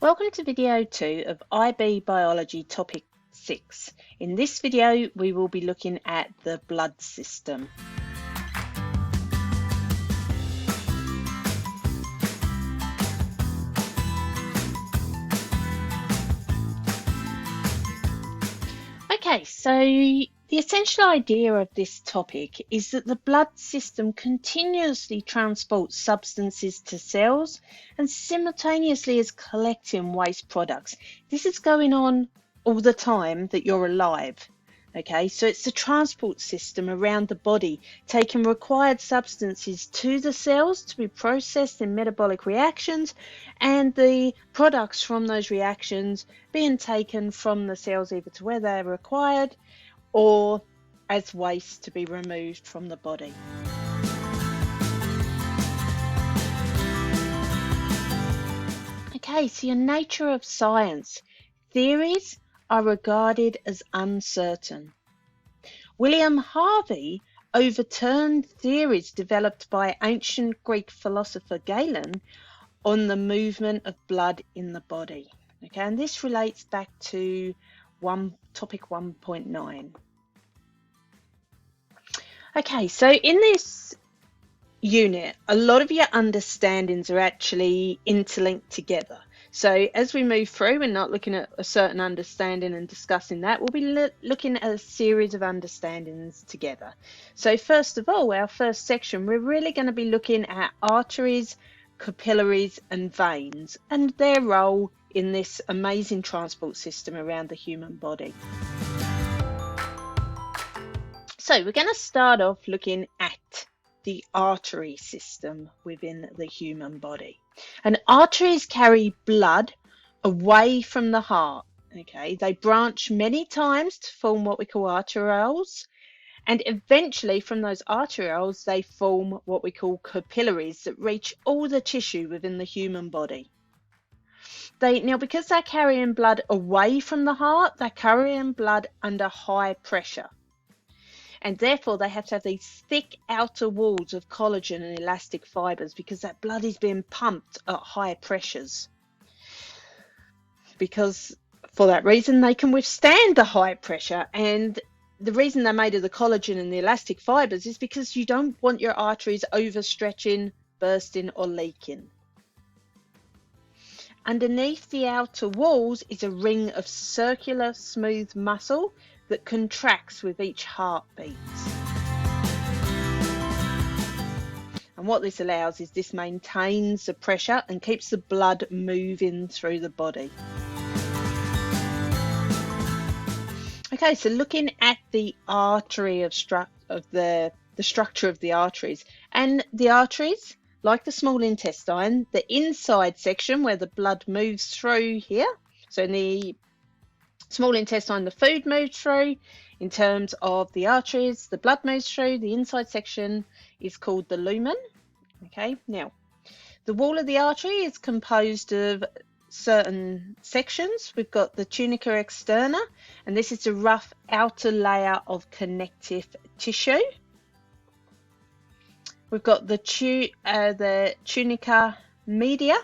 Welcome to video 2 of IB Biology Topic 6. In this video, we will be looking at the blood system. Okay, so the essential idea of this topic is that the blood system continuously transports substances to cells and simultaneously is collecting waste products. This is going on all the time that you're alive. Okay, so it's the transport system around the body, taking required substances to the cells to be processed in metabolic reactions, and the products from those reactions being taken from the cells either to where they're required or as waste to be removed from the body. Okay, so your nature of science. Theories are regarded as uncertain. William Harvey overturned theories developed by ancient Greek philosopher Galen on the movement of blood in the body. Okay, and this relates back to topic 1.9. Okay, so in this unit, a lot of your understandings are actually interlinked together. So as we move through, we're not looking at a certain understanding and discussing that. We'll be looking at a series of understandings together. So first of all, our first section, we're really going to be looking at arteries, capillaries and veins and their role in this amazing transport system around the human body. So we're going to start off looking at the artery system within the human body. And arteries carry blood away from the heart. Okay, they branch many times to form what we call arterioles, and eventually from those arterioles they form what we call capillaries that reach all the tissue within the human body. Now, because they're carrying blood away from the heart, they're carrying blood under high pressure. And therefore they have to have these thick outer walls of collagen and elastic fibers because that blood is being pumped at high pressures. Because for that reason they can withstand the high pressure, and the reason they're made of the collagen and the elastic fibers is because you don't want your arteries overstretching, bursting or leaking. Underneath the outer walls is a ring of circular smooth muscle that contracts with each heartbeat. And what this allows is this maintains the pressure and keeps the blood moving through the body. Okay, so looking at the artery of the structure of the arteries. And the arteries, like the small intestine, the inside section where the blood moves through here. So in the small intestine, the food moves through. In terms of the arteries, the blood moves through. The inside section is called the lumen. Okay, now the wall of the artery is composed of certain sections. We've got the tunica externa, and this is the rough outer layer of connective tissue. We've got the tunica media.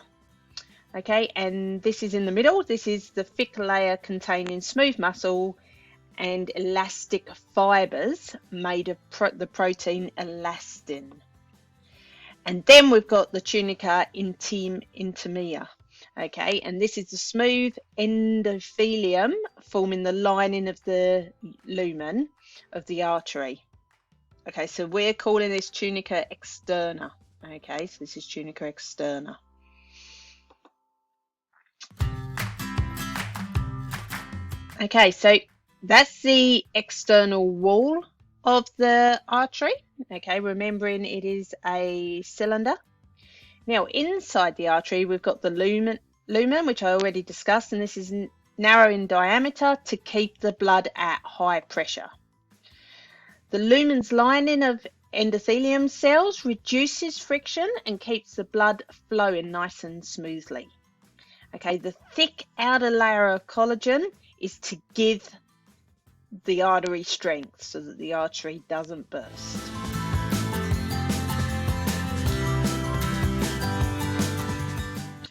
Okay, and this is in the middle. This is the thick layer containing smooth muscle and elastic fibers made of the protein elastin. And then we've got the tunica intima. Okay, and this is the smooth endothelium forming the lining of the lumen of the artery. Okay, so we're calling this tunica externa. Okay, so this is tunica externa. Okay, so that's the external wall of the artery. Okay, remembering it is a cylinder. Now, inside the artery, we've got the lumen, which I already discussed, and this is narrow in diameter to keep the blood at high pressure. The lumen's lining of endothelium cells reduces friction and keeps the blood flowing nice and smoothly. Okay, the thick outer layer of collagen is to give the artery strength so that the artery doesn't burst.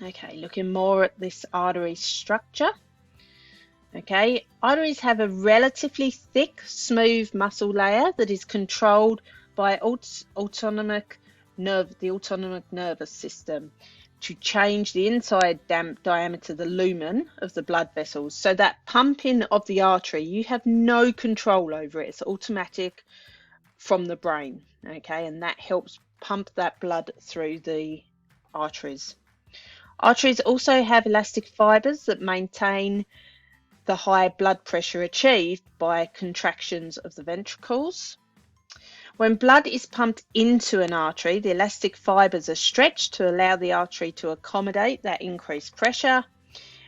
Okay, looking more at this artery structure. Okay, arteries have a relatively thick, smooth muscle layer that is controlled by the autonomic nervous system to change the inside diameter, the lumen of the blood vessels. So that pumping of the artery, you have no control over it. It's automatic from the brain. Okay, and that helps pump that blood through the arteries. Arteries also have elastic fibers that maintain the high blood pressure achieved by contractions of the ventricles. When blood is pumped into an artery, the elastic fibers are stretched to allow the artery to accommodate that increased pressure.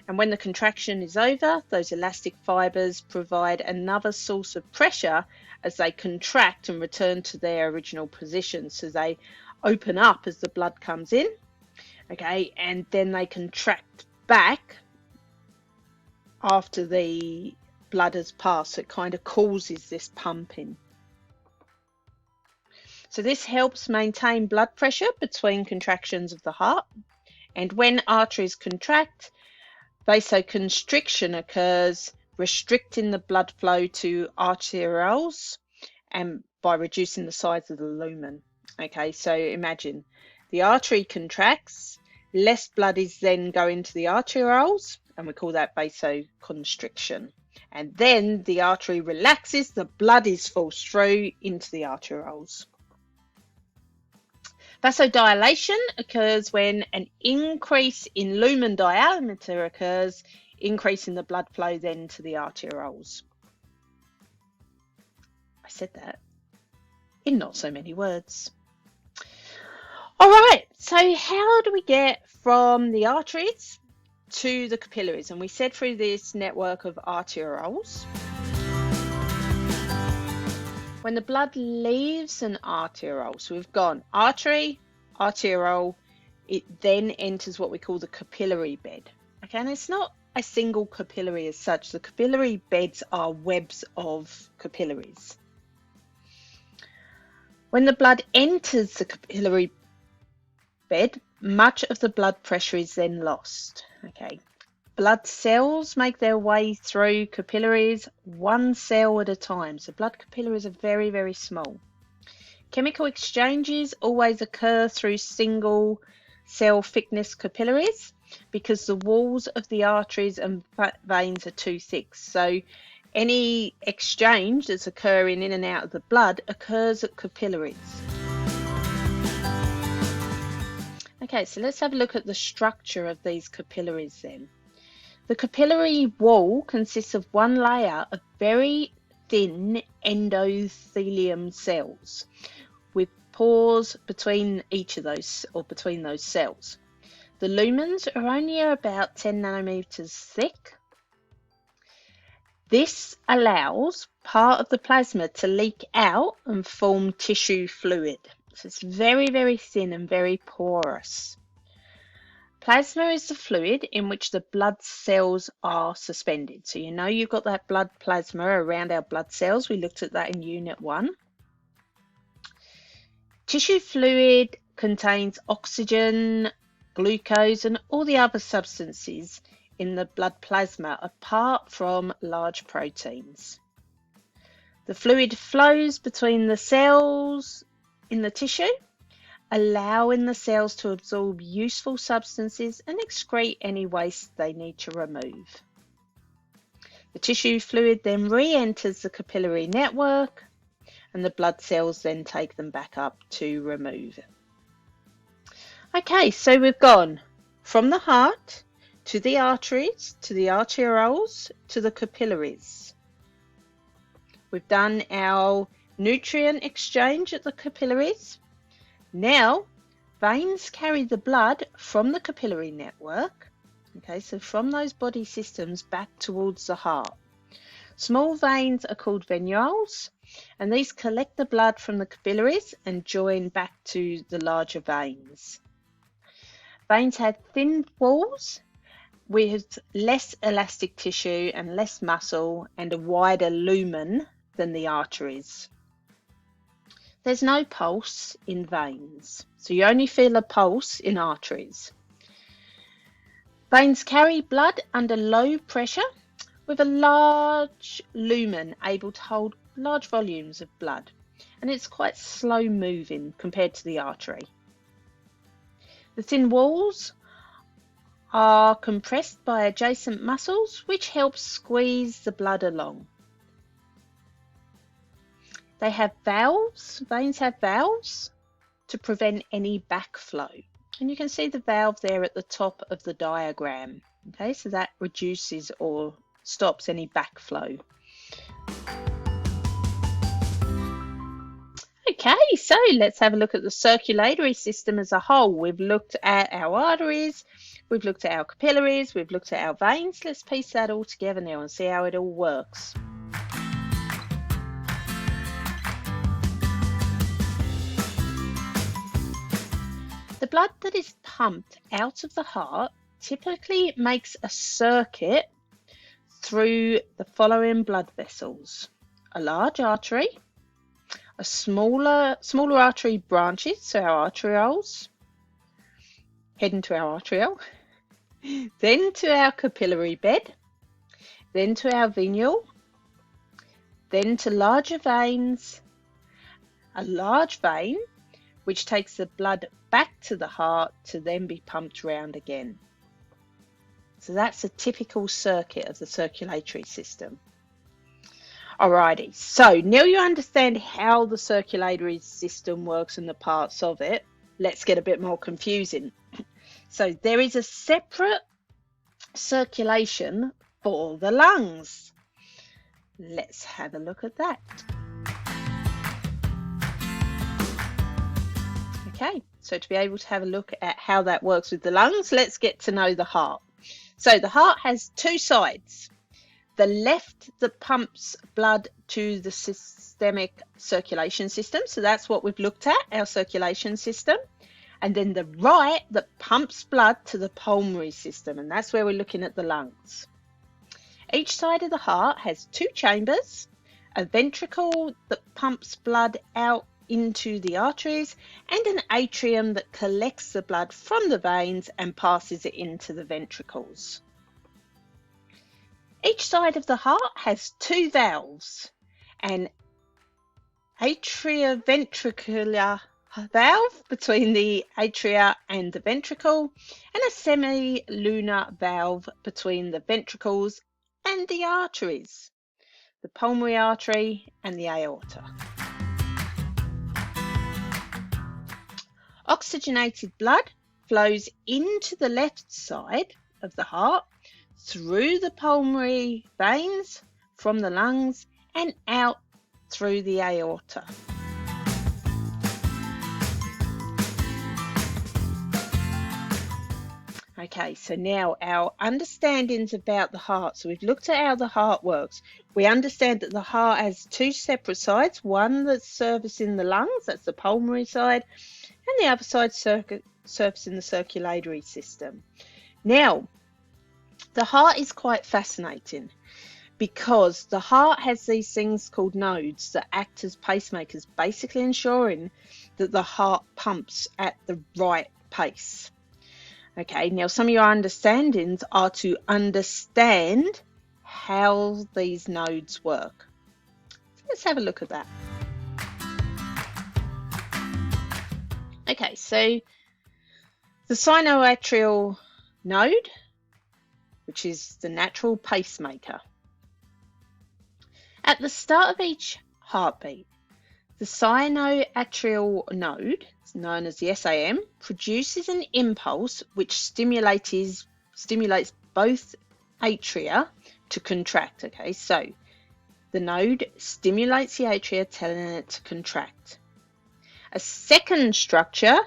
And when the contraction is over, those elastic fibers provide another source of pressure as they contract and return to their original position. So they open up as the blood comes in, okay, and then they contract back after the blood has passed. So it kind of causes this pumping. So this helps maintain blood pressure between contractions of the heart. And when arteries contract, vasoconstriction occurs, restricting the blood flow to arterioles and by reducing the size of the lumen. Okay, so imagine the artery contracts, less blood is then going to the arterioles, and we call that vasoconstriction. And then the artery relaxes, the blood is forced through into the arterioles. Vasodilation occurs when an increase in lumen diameter occurs, increasing the blood flow then to the arterioles. I said that in not so many words. All right, so how do we get from the arteries to the capillaries? And we said through this network of arterioles. When the blood leaves an arteriole, so we've gone artery, arteriole, it then enters what we call the capillary bed. Okay, and it's not a single capillary as such. The capillary beds are webs of capillaries. When the blood enters the capillary bed, much of the blood pressure is then lost. Okay, blood cells make their way through capillaries one cell at a time. So blood capillaries are very, very small. Chemical exchanges always occur through single cell thickness capillaries because the walls of the arteries and veins are too thick. So any exchange that's occurring in and out of the blood occurs at capillaries. Okay, so let's have a look at the structure of these capillaries then. The capillary wall consists of one layer of very thin endothelium cells with pores between each of those, or between those cells. The lumens are only about 10 nanometers thick. This allows part of the plasma to leak out and form tissue fluid. So it's very, very thin and very porous. Plasma is the fluid in which the blood cells are suspended. So you know you've got that blood plasma around our blood cells. We looked at that in Unit 1. Tissue fluid contains oxygen, glucose, and all the other substances in the blood plasma apart from large proteins. The fluid flows between the cells in the tissue, allowing the cells to absorb useful substances and excrete any waste they need to remove. The tissue fluid then re-enters the capillary network and the blood cells then take them back up to remove it. Okay, so we've gone from the heart to the arteries, to the arterioles, to the capillaries. We've done our nutrient exchange at the capillaries. Now, veins carry the blood from the capillary network, okay, so from those body systems back towards the heart. Small veins are called venules, and these collect the blood from the capillaries and join back to the larger veins. Veins have thin walls with less elastic tissue and less muscle and a wider lumen than the arteries. There's no pulse in veins, so you only feel a pulse in arteries. Veins carry blood under low pressure with a large lumen able to hold large volumes of blood, and it's quite slow moving compared to the artery. The thin walls are compressed by adjacent muscles, which helps squeeze the blood along. They have valves, veins have valves to prevent any backflow. And you can see the valve there at the top of the diagram. Okay, so that reduces or stops any backflow. Okay, so let's have a look at the circulatory system as a whole. We've looked at our arteries, we've looked at our capillaries, we've looked at our veins. Let's piece that all together now and see how it all works. The blood that is pumped out of the heart typically makes a circuit through the following blood vessels: a large artery, a smaller artery branches, so our arterioles, heading to our arteriole, then to our capillary bed, then to our venule, then to larger veins, a large vein which takes the blood back to the heart to then be pumped round again. So that's a typical circuit of the circulatory system. Alrighty, so now you understand how the circulatory system works and the parts of it. Let's get a bit more confusing. So there is a separate circulation for the lungs. Let's have a look at that. Okay, so to be able to have a look at how that works with the lungs, let's get to know the heart. So the heart has two sides. The left that pumps blood to the systemic circulation system, so that's what we've looked at, our circulation system. And then the right that pumps blood to the pulmonary system, and that's where we're looking at the lungs. Each side of the heart has two chambers, a ventricle that pumps blood out into the arteries, and an atrium that collects the blood from the veins and passes it into the ventricles. Each side of the heart has two valves, an atrioventricular valve between the atria and the ventricle, and a semilunar valve between the ventricles and the arteries, the pulmonary artery and the aorta. Oxygenated blood flows into the left side of the heart through the pulmonary veins from the lungs and out through the aorta. Okay, so now our understandings about the heart. So we've looked at how the heart works. We understand that the heart has two separate sides, one that's servicing the lungs, that's the pulmonary side, and the other side servicing the circulatory system. Now, the heart is quite fascinating because the heart has these things called nodes that act as pacemakers, basically ensuring that the heart pumps at the right pace. Okay, now some of your understandings are to understand how these nodes work. So let's have a look at that. Okay, so the sinoatrial node, which is the natural pacemaker. At the start of each heartbeat, the sinoatrial node, known as the SAM, produces an impulse which stimulates both atria to contract. Okay, so the node stimulates the atria, telling it to contract. A second structure,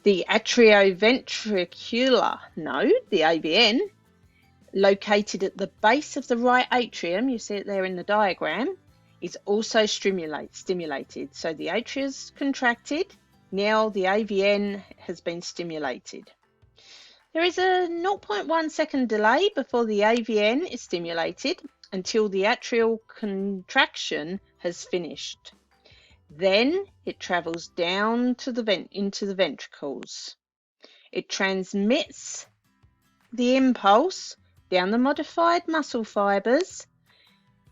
the atrioventricular node, the AVN, located at the base of the right atrium, you see it there in the diagram, is also stimulated. So the atria is contracted, now the AVN has been stimulated. There is a 0.1 second delay before the AVN is stimulated until the atrial contraction has finished. Then it travels down to into the ventricles. It transmits the impulse down the modified muscle fibers,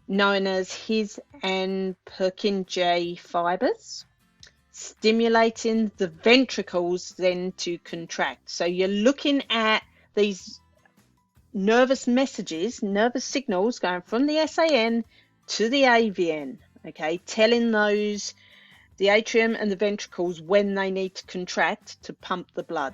known as His and Purkinje fibers, stimulating the ventricles then to contract. So you're looking at these nervous messages, nervous signals going from the SAN to the AVN, okay, telling those, the atrium and the ventricles, when they need to contract to pump the blood.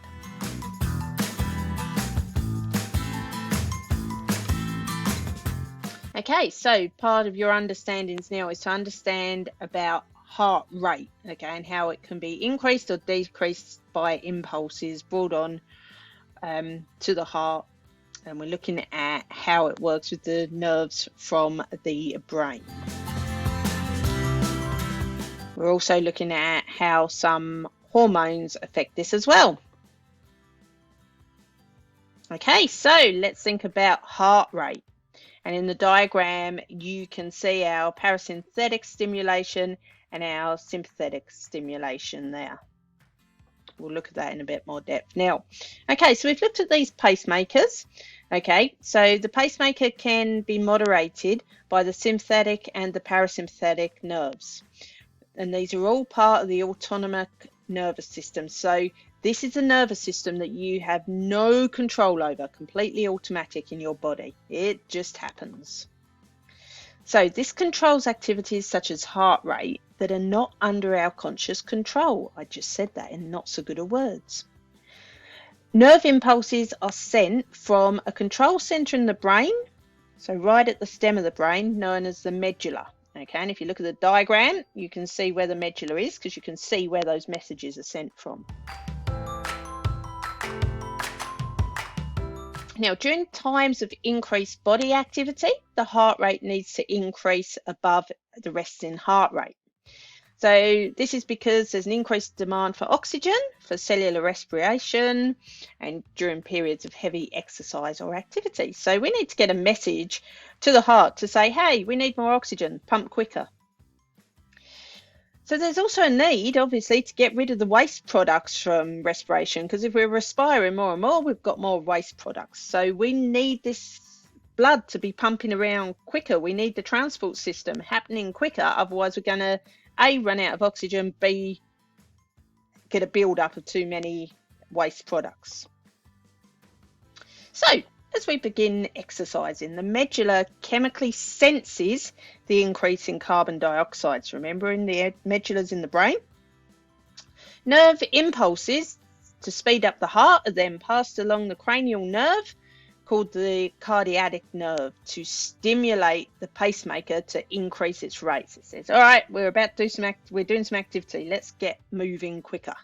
Okay, so part of your understandings now is to understand about heart rate, okay, and how it can be increased or decreased by impulses brought on to the heart. And we're looking at how it works with the nerves from the brain. We're also looking at how some hormones affect this as well. Okay, so let's think about heart rate. And in the diagram, you can see our parasympathetic stimulation and our sympathetic stimulation there. We'll look at that in a bit more depth now. Okay, so we've looked at these pacemakers. Okay, so the pacemaker can be moderated by the sympathetic and the parasympathetic nerves. And these are all part of the autonomic nervous system. So this is a nervous system that you have no control over, completely automatic in your body. It just happens. So this controls activities such as heart rate that are not under our conscious control. I just said that in not so good of words. Nerve impulses are sent from a control center in the brain, so right at the stem of the brain, known as the medulla. Okay, and if you look at the diagram, you can see where the medulla is, because you can see where those messages are sent from. Now, during times of increased body activity, the heart rate needs to increase above the resting heart rate. So this is because there's an increased demand for oxygen, for cellular respiration, and during periods of heavy exercise or activity. So we need to get a message to the heart to say, hey, we need more oxygen, pump quicker. So there's also a need, obviously, to get rid of the waste products from respiration, because if we're respiring more and more, we've got more waste products. So we need this blood to be pumping around quicker. We need the transport system happening quicker. Otherwise, we're going to, A, run out of oxygen, B, get a build-up of too many waste products. So as we begin exercising, the medulla chemically senses the increase in carbon dioxide. Remember, in the medulla's in the brain. Nerve impulses to speed up the heart are then passed along the cranial nerve, called the cardiac nerve, to stimulate the pacemaker to increase its rates. It says, all right, we're about to do we're doing some activity. Let's get moving quicker.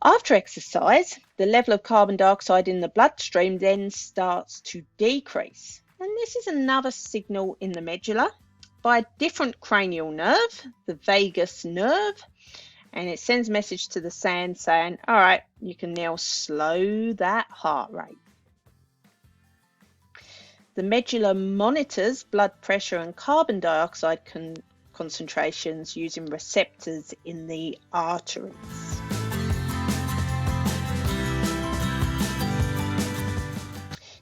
After exercise, the level of carbon dioxide in the bloodstream then starts to decrease. And this is another signal in the medulla by a different cranial nerve, the vagus nerve, and it sends a message to the SAN saying, all right, you can now slow that heart rate. The medulla monitors blood pressure and carbon dioxide concentrations using receptors in the arteries.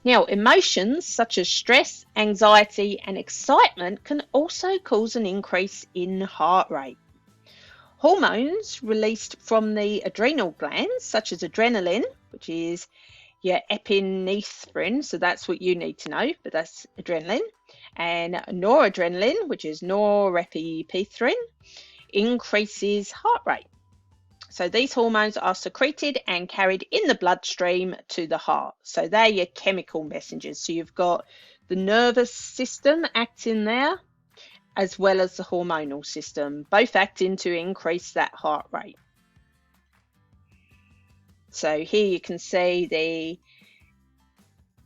Now, emotions such as stress, anxiety, and excitement can also cause an increase in heart rate. Hormones released from the adrenal glands, such as adrenaline, which is your epinephrine, so that's what you need to know, but that's adrenaline, and noradrenaline, which is norepinephrine, increases heart rate. So these hormones are secreted and carried in the bloodstream to the heart. So they're your chemical messengers. So you've got the nervous system acting there, as well as the hormonal system, both acting to increase that heart rate. So here you can see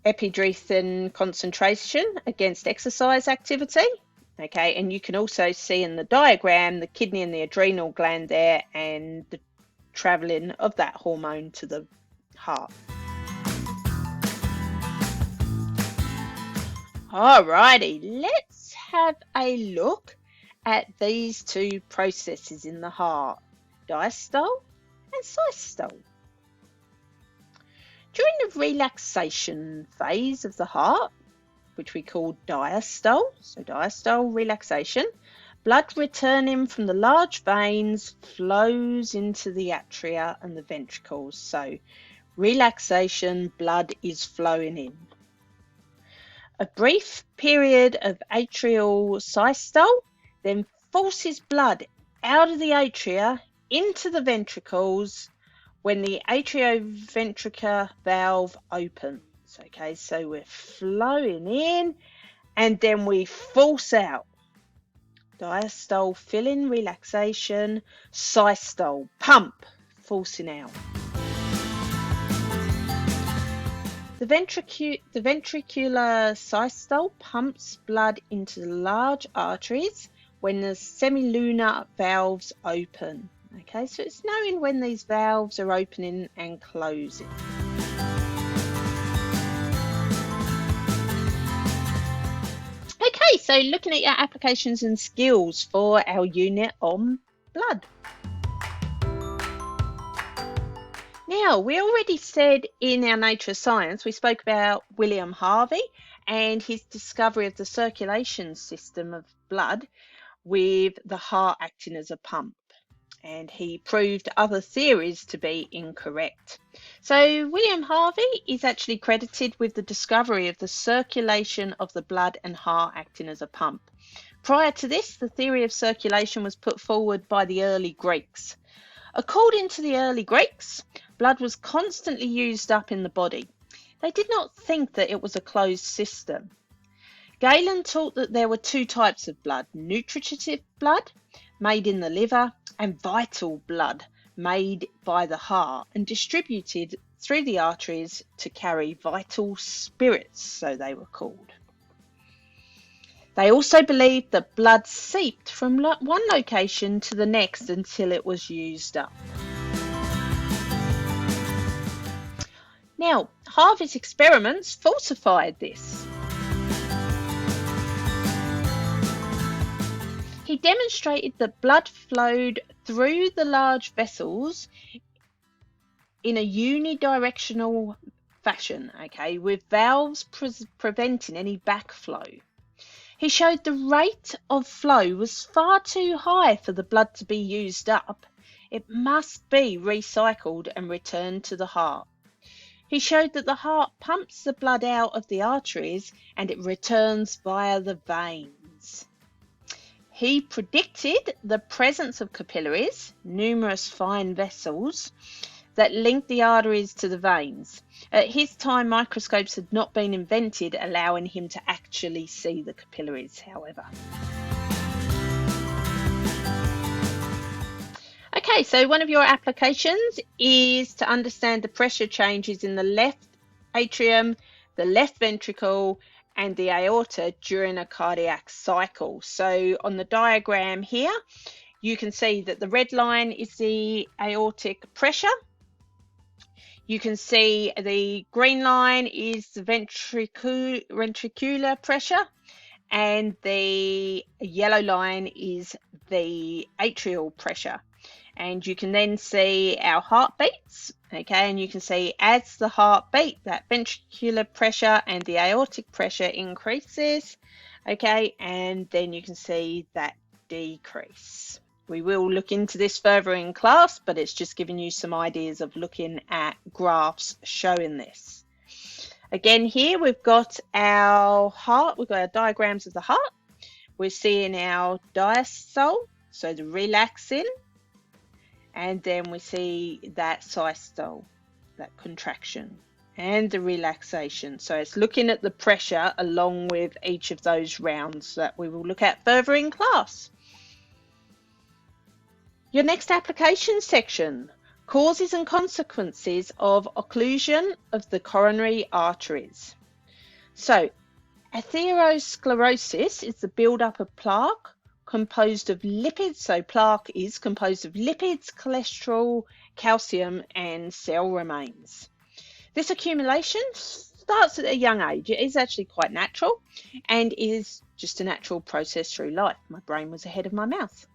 the epinephrine concentration against exercise activity. Okay, and you can also see in the diagram the kidney and the adrenal gland there, and the traveling of that hormone to the heart. Alrighty, let's have a look at these two processes in the heart, diastole and systole. During the relaxation phase of the heart, which we call diastole, so diastole relaxation, blood returning from the large veins flows into the atria and the ventricles. So relaxation, blood is flowing in. A brief period of atrial systole then forces blood out of the atria into the ventricles when the atrioventricular valve opens. Okay, so we're flowing in and then we force out. Diastole, filling, relaxation, systole, pump, forcing out. The ventricular systole pumps blood into the large arteries when the semilunar valves open. Okay, so it's knowing when these valves are opening and closing. Okay, so looking at your applications and skills for our unit on blood. Now, we already said in our Nature of Science, we spoke about William Harvey and his discovery of the circulation system of blood with the heart acting as a pump. And he proved other theories to be incorrect. So William Harvey is actually credited with the discovery of the circulation of the blood and heart acting as a pump. Prior to this, the theory of circulation was put forward by the early Greeks. According to the early Greeks, blood was constantly used up in the body. They did not think that it was a closed system. Galen taught that there were two types of blood: nutritive blood, made in the liver, and vital blood, made by the heart and distributed through the arteries to carry vital spirits, so they were called. They also believed that blood seeped from one location to the next until it was used up. Now, Harvey's experiments falsified this. He demonstrated that blood flowed through the large vessels in a unidirectional fashion, okay, with valves preventing any backflow. He showed the rate of flow was far too high for the blood to be used up. It must be recycled and returned to the heart. He showed that the heart pumps the blood out of the arteries and it returns via the veins. He predicted the presence of capillaries, numerous fine vessels, that link the arteries to the veins. At his time, microscopes had not been invented, allowing him to actually see the capillaries, however. Okay, so one of your applications is to understand the pressure changes in the left atrium, the left ventricle, and the aorta during a cardiac cycle. So on the diagram here, you can see that the red line is the aortic pressure. You can see the green line is the ventricular pressure, and the yellow line is the atrial pressure. And you can then see our heartbeats, okay, and you can see as the heartbeat, that ventricular pressure and the aortic pressure increases, okay, and then you can see that decrease. We will look into this further in class, but it's just giving you some ideas of looking at graphs showing this. Again, here we've got our heart, we've got our diagrams of the heart. We're seeing our diastole, so the relaxing, and then we see that systole, that contraction, and the relaxation. So it's looking at the pressure along with each of those rounds that we will look at further in class. Your next application section, causes and consequences of occlusion of the coronary arteries. So atherosclerosis is the build-up of plaque composed of lipids. So plaque is composed of lipids, cholesterol, calcium, and cell remains. This accumulation starts at a young age. It is actually quite natural and is just a natural process through life. My brain was ahead of my mouth.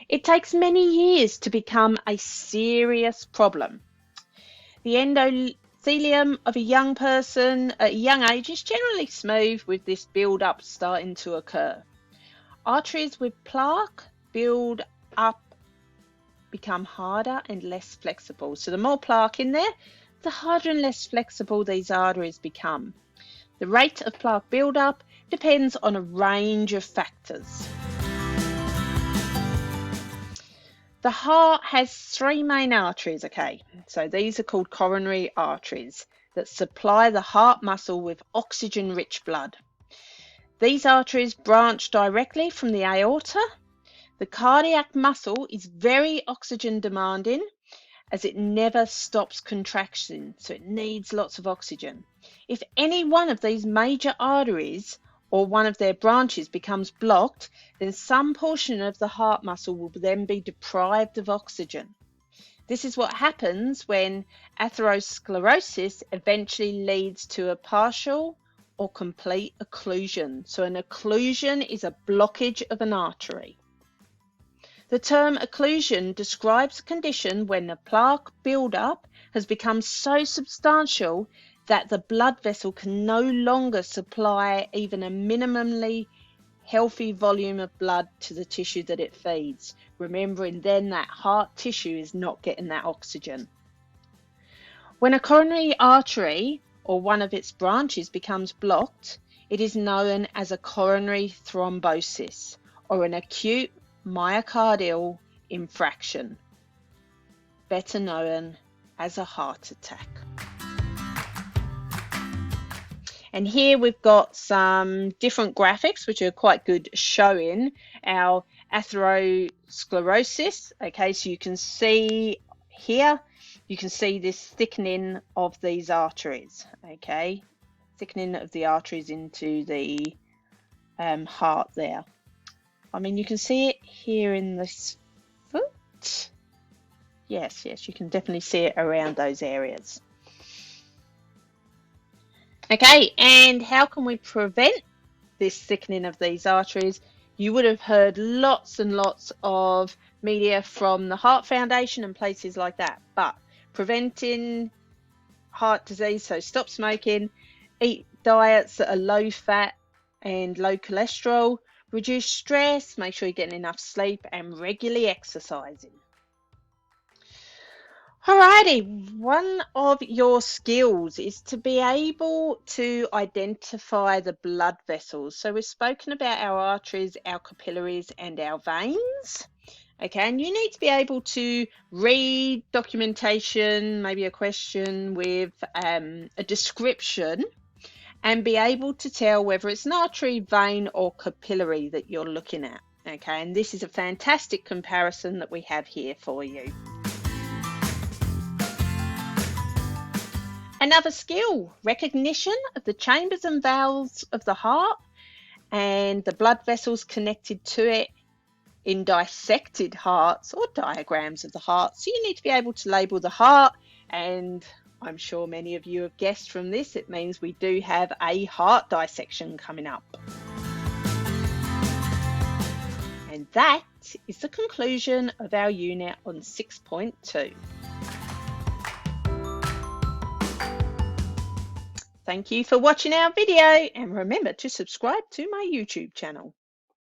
It takes many years to become a serious problem. The Epithelium of a young person at a young age is generally smooth, with this build-up starting to occur. Arteries with plaque build up, become harder and less flexible. So the more plaque in there, the harder and less flexible these arteries become. The rate of plaque build-up depends on a range of factors. The heart has three main arteries, okay? So these are called coronary arteries that supply the heart muscle with oxygen-rich blood. These arteries branch directly from the aorta. The cardiac muscle is very oxygen demanding as it never stops contraction, so it needs lots of oxygen. If any one of these major arteries or one of their branches becomes blocked, then some portion of the heart muscle will then be deprived of oxygen. This is what happens when atherosclerosis eventually leads to a partial or complete occlusion. So an occlusion is a blockage of an artery. The term occlusion describes a condition when the plaque buildup has become so substantial that the blood vessel can no longer supply even a minimally healthy volume of blood to the tissue that it feeds, remembering then that heart tissue is not getting that oxygen. When a coronary artery or one of its branches becomes blocked, it is known as a coronary thrombosis or an acute myocardial infarction, better known as a heart attack. And here we've got some different graphics which are quite good showing our atherosclerosis. Okay, so you can see here, you can see this thickening of these arteries. Okay, thickening of the arteries into the heart there. I mean, you can see it here in this foot. Yes, you can definitely see it around those areas. Okay, and how can we prevent this thickening of these arteries? You would have heard lots and lots of media from the Heart Foundation and places like that, but preventing heart disease, so stop smoking, eat diets that are low fat and low cholesterol, reduce stress, make sure you're getting enough sleep, and regularly exercising. Alrighty, one of your skills is to be able to identify the blood vessels. So we've spoken about our arteries, our capillaries, and our veins. Okay, and you need to be able to read documentation, maybe a question with a description, and be able to tell whether it's an artery, vein, or capillary that you're looking at. Okay, and this is a fantastic comparison that we have here for you. Another skill, recognition of the chambers and valves of the heart and the blood vessels connected to it in dissected hearts or diagrams of the heart. So you need to be able to label the heart, and I'm sure many of you have guessed from this, it means we do have a heart dissection coming up. And that is the conclusion of our unit on 6.2. Thank you for watching our video, and remember to subscribe to my YouTube channel.